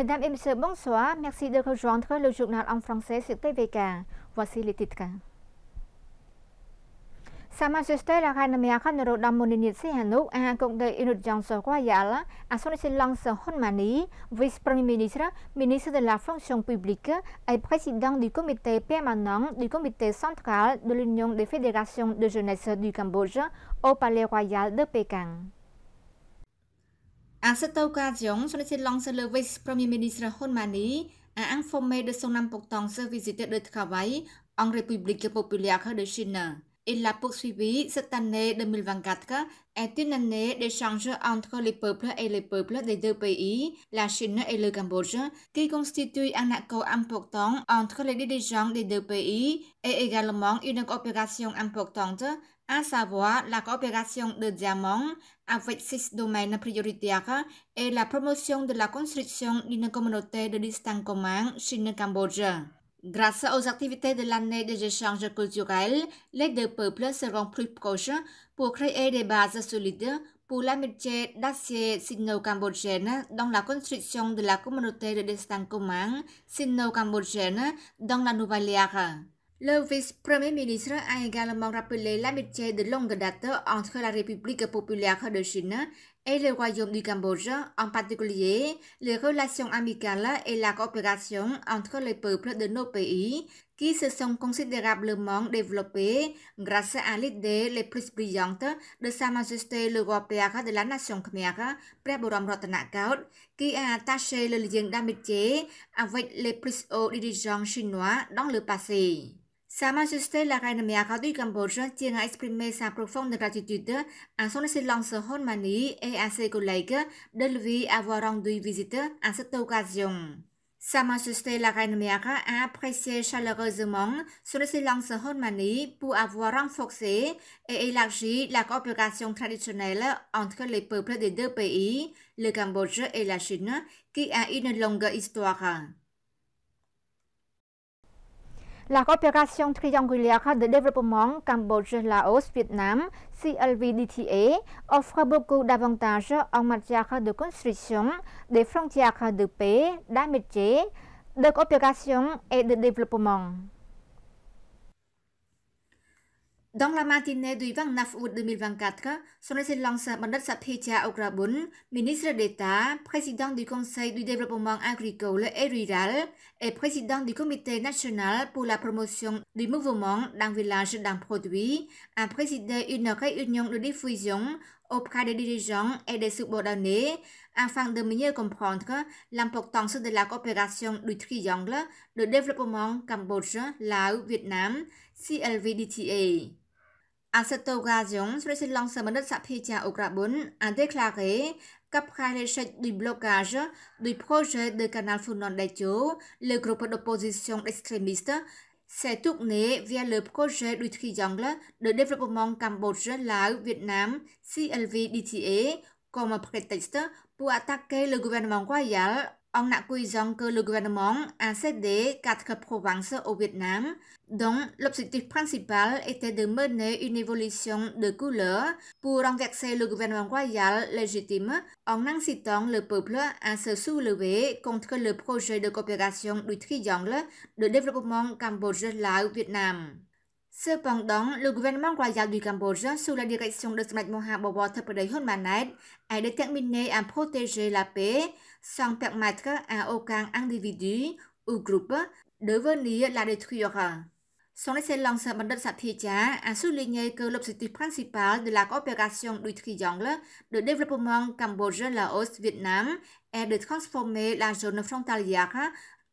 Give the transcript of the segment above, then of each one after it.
Mesdames et messieurs, bonsoir. Merci de rejoindre le journal en français sur TVK. Voici les titres. Sa Majesté la Reine Mère Norodom Mounir Sihanouk a accordé une audience royale à son Excellence Honmani, vice-premier ministre, ministre de la fonction publique et président du comité permanent du comité central de l'Union des fédérations de jeunesse du Cambodge au Palais Royal de Pékin. À cette occasion, son Excellence le vice-premier ministre Honmani a informé de son importance visite de travail en République populaire de Chine. Il a poursuivi cette année 2024 est une année d'échange entre les peuples et les peuples des deux pays, la Chine et le Cambodge, qui constitue un accord important entre les dirigeants des deux pays et également une coopération importante, à savoir la coopération de diamants avec 6 domaines prioritaires et la promotion de la construction d'une communauté de destin commun Chine-Cambodge. Grâce aux activités de l'année des échanges culturels, les deux peuples seront plus proches pour créer des bases solides pour l'amitié d'acier sino-cambodgienne dans la construction de la communauté de destin commun sino-cambodgienne dans la nouvelle ère. Le vice-premier ministre a également rappelé l'amitié de longue date entre la République populaire de Chine et le Royaume du Cambodge, en particulier les relations amicales et la coopération entre les peuples de nos pays qui se sont considérablement développés grâce à l'idée les plus brillante de Sa Majesté le roi père de la nation Khmer,ព្រះបរមរតនកោដ្ឋ qui a attaché le lien d'amitié avec les plus hauts dirigeants chinois dans le passé. Sa Majesté la Reine Mère du Cambodge tient à exprimer sa profonde gratitude à son Excellence Honmani et à ses collègues de lui avoir rendu visite à cette occasion. Sa Majesté la Reine Mère a apprécié chaleureusement son Excellence Honmani pour avoir renforcé et élargi la coopération traditionnelle entre les peuples des deux pays, le Cambodge et la Chine, qui a une longue histoire. La coopération triangulaire de développement Cambodge-Laos-Vietnam, CLVDTA, offre beaucoup d'avantages en matière de construction des frontières de paix, d'amitié, de coopération et de développement. Dans la matinée du 29 août 2024, son Excellence Bandar Saphicha Okrabun, ministre d'État, président du Conseil du développement agricole et rural et président du Comité national pour la promotion du mouvement d'un village d'un produit, a présidé une réunion de diffusion auprès des dirigeants et des subordonnés afin de mieux comprendre l'importance de la coopération du triangle de développement Cambodge-Laos-Vietnam, CLVDTA. À cette occasion, son Excellence Bandar Saphicha Okrabun a déclaré qu'après l'échec du blocage du projet de canal Funon Daecho, le groupe d'opposition extrémiste s'est tourné vers le projet du triangle de développement Cambodge-Laos-Vietnam, CLVDTA, comme prétexte pour attaquer le gouvernement royal en accusant que le gouvernement a cédé 4 provinces au Vietnam, dont l'objectif principal était de mener une évolution de couleur pour renverser le gouvernement royal légitime en incitant le peuple à se soulever contre le projet de coopération du triangle de développement Cambodge-Laos-Vietnam. Cependant, le gouvernement royal du Cambodge, sous la direction de Smet Moha Bawor Theppaday Honmanet, est déterminé à protéger la paix sans permettre à aucun individu ou groupe de venir la détruire. Son Excellence Bandar Saphicha a souligné que l'objectif principal de la coopération du triangle de développement Cambodge-Laos-Vietnam est de transformer la zone frontalière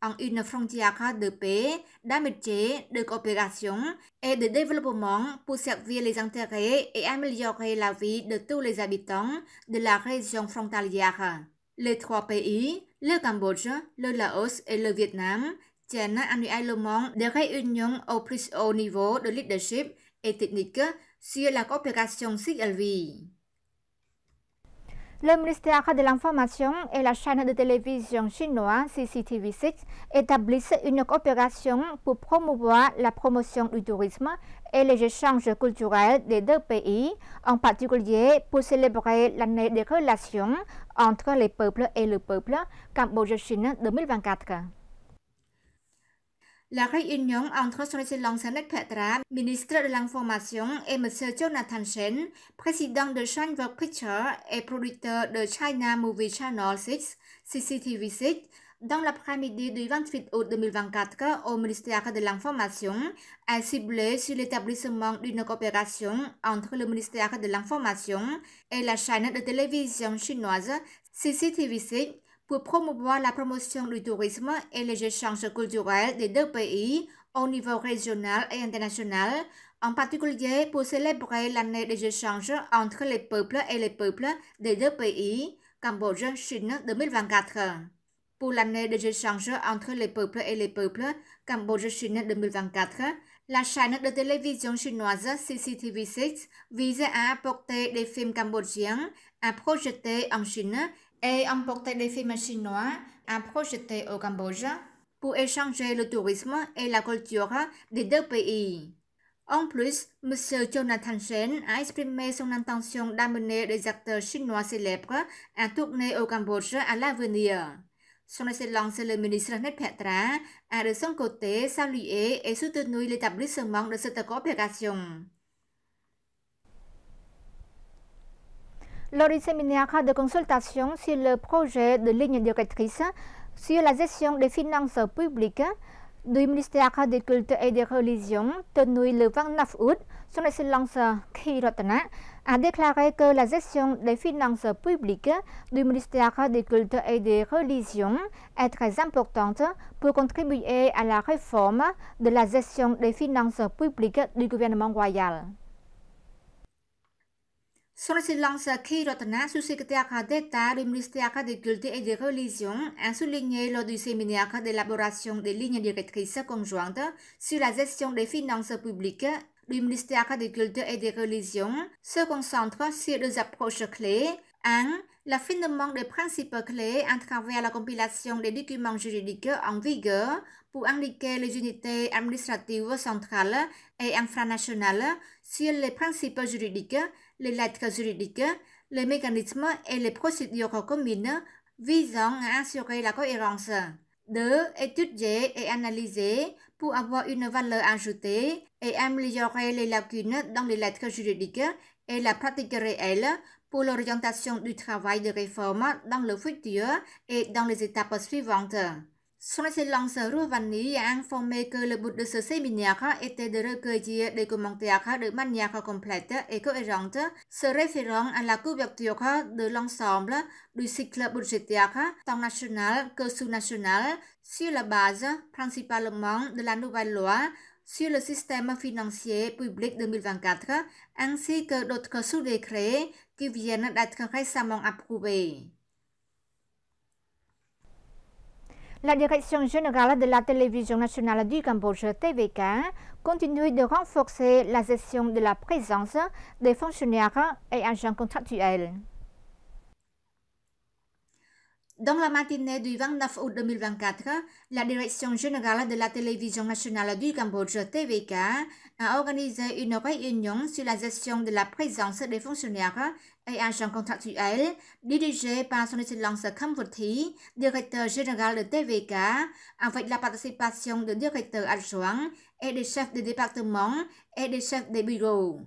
en une frontière de paix, d'amitié, de coopération et de développement pour servir les intérêts et améliorer la vie de tous les habitants de la région frontalière. Les 3 pays, le Cambodge, le Laos et le Vietnam, tiennent annuellement des réunions au plus haut niveau de leadership et technique sur la coopération CLV. Le ministère de l'Information et la chaîne de télévision chinoise CCTV6 établissent une coopération pour promouvoir la promotion du tourisme et les échanges culturels des deux pays, en particulier pour célébrer l'année des relations entre les peuples et le peuple Cambodge-Chine 2024. La réunion entre Son Excellence Nét Petra, ministre de l'Information, et M. Jonathan Shen, président de Shine Pictures et producteur de China Movie Channel 6, CCTV6, dans l'après-midi du 28 août 2024 au ministère de l'Information, a ciblé sur l'établissement d'une coopération entre le ministère de l'Information et la chaîne de télévision chinoise CCTV6 pour promouvoir la promotion du tourisme et les échanges culturels des deux pays au niveau régional et international, en particulier pour célébrer l'année des échanges entre les peuples et les peuples des deux pays, Cambodge-Chine 2024. Pour l'année des échanges entre les peuples et les peuples, Cambodge-Chine 2024, la chaîne de télévision chinoise CCTV6 vise à apporter des films cambodgiens à projeter en Chine et emporter des films chinois à projeter au Cambodge pour échanger le tourisme et la culture des deux pays. En plus, M. Jonathan Shen a exprimé son intention d'amener des acteurs chinois célèbres à tourner au Cambodge à l'avenir. Son Excellence le ministre Nét Petra a de son côté salué et soutenu l'établissement de cette coopération. Lors du séminaire de consultation sur le projet de ligne directrice sur la gestion des finances publiques du ministère des Cultes et des Religions tenu le 29 août, Son Excellence Khiratana a déclaré que la gestion des finances publiques du ministère des Cultes et des Religions est très importante pour contribuer à la réforme de la gestion des finances publiques du gouvernement royal. Son Excellence Khiratana, sous-secrétaire d'État du ministère des Cultes et des Religions, a souligné lors du séminaire d'élaboration des lignes directrices conjointes sur la gestion des finances publiques du ministère des Cultes et des Religions se concentre sur deux approches clés. 1. L'affinement des principes clés à travers la compilation des documents juridiques en vigueur pour indiquer les unités administratives centrales et infranationales sur les principes juridiques, les lettres juridiques, les mécanismes et les procédures communes visant à assurer la cohérence. 2. Étudier et analyser pour avoir une valeur ajoutée et améliorer les lacunes dans les lettres juridiques et la pratique réelle pour l'orientation du travail de réforme dans le futur et dans les étapes suivantes. Son Excellence Rouhani a informé que le but de ce séminaire était de recueillir des commentaires de manière complète et cohérente se référant à la couverture de l'ensemble du cycle budgétaire tant national que sous-national sur la base principalement de la nouvelle loi sur le système financier public 2024 ainsi que d'autres sous-décrets qui viennent d'être récemment approuvés. La Direction générale de la télévision nationale du Cambodge, TVK, continue de renforcer la gestion de la présence des fonctionnaires et agents contractuels. Dans la matinée du 29 août 2024, la Direction générale de la télévision nationale du Cambodge, TVK, a organisé une réunion sur la gestion de la présence des fonctionnaires et agents contractuels dirigée par Son Excellence Kham Vut Thi, directeur général de TVK, avec la participation de directeurs adjoints et des chefs de département et des chefs de bureau.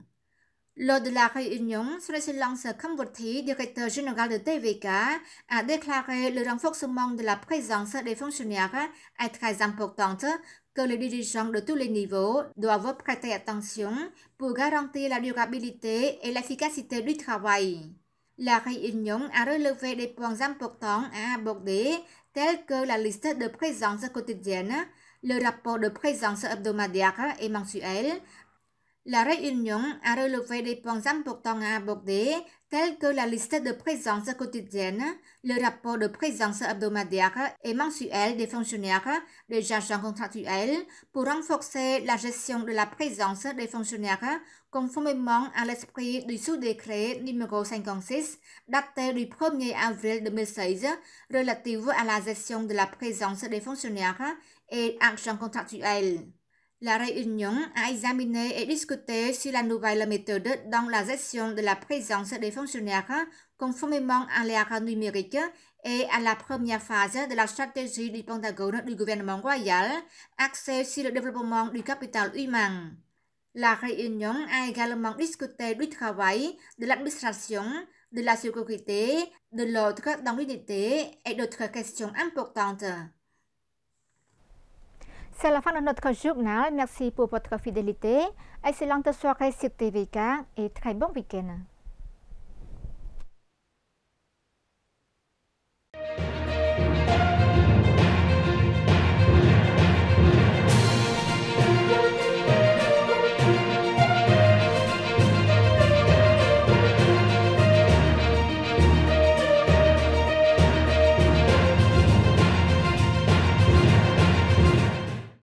Lors de la réunion, Son Excellence Kham Vut Thi, directeur général de TVK, a déclaré le renforcement de la présence des fonctionnaires est très importante, que les dirigeants de tous les niveaux doivent prêter attention pour garantir la durabilité et l'efficacité du travail. La réunion a relevé des points importants à aborder, tels que la liste de présence quotidienne, le rapport de présence hebdomadaire et mensuel, La réunion a relevé des points importants à aborder, tels que la liste de présence quotidienne, le rapport de présence hebdomadaire et mensuel des fonctionnaires, des agents contractuels, pour renforcer la gestion de la présence des fonctionnaires conformément à l'esprit du sous-décret numéro 56 daté du 1er avril 2016 relatif à la gestion de la présence des fonctionnaires et agents contractuels. La réunion a examiné et discuté sur la nouvelle méthode dans la gestion de la présence des fonctionnaires conformément à l'ère numérique et à la première phase de la stratégie du Pentagone du gouvernement royal axée sur le développement du capital humain. La réunion a également discuté du travail, de l'administration, de la sécurité, de l'ordre dans l'unité et d'autres questions importantes. C'est la fin de notre journal. Merci pour votre fidélité. Excellente soirée sur TVK et très bon week-end.